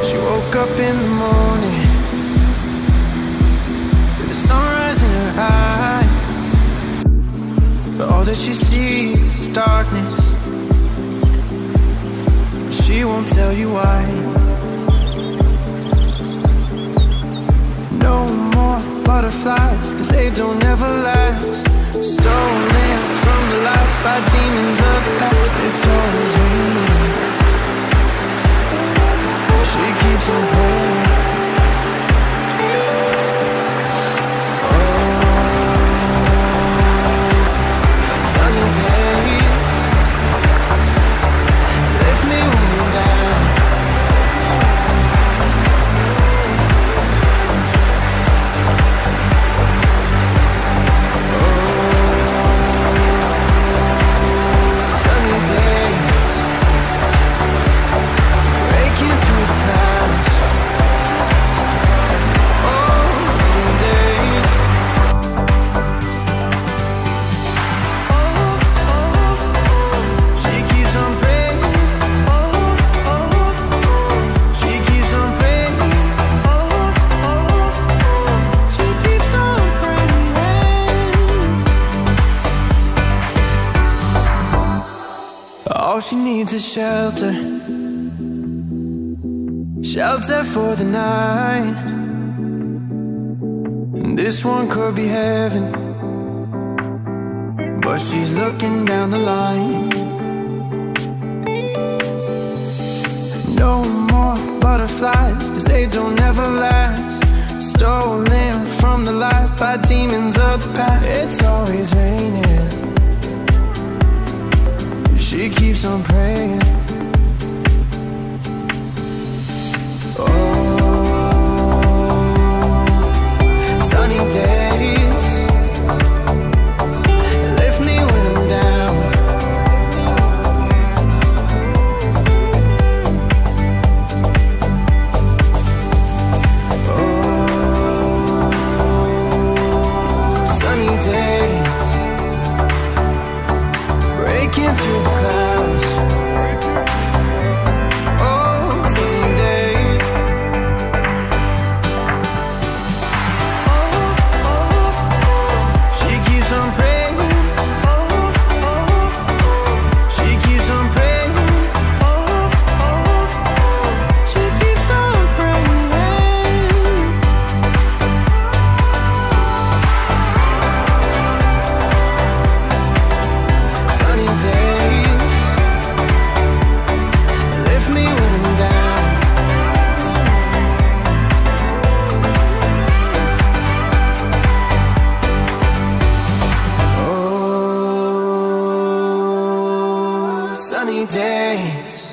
She woke up in the morning with the sunrise in her eyes, but all that she sees is darkness. She won't tell you why. No more butterflies, 'cause they don't ever last. Stolen from the light by demons of the past. It's always raining. She keeps on praying. Sunny days lift me when I'm down. Sunny days breaking through the clouds. Oh, sunny days. She keeps on praying. She keeps on praying. She keeps on praying. All she needs is shelter. Shelter for the night. And this one could be heaven, but she's looking down the line. No more butterflies, 'cause they don't ever last. Stolen from the light by demons of the past. It's always raining. She keeps on praying. Sunny days lift me when I'm down. Sunny days breaking through the clouds. Sunny days. She keeps on praying. She keeps on praying. She keeps on praying. Sunny days lift me when I'm down. Oh, sunny days.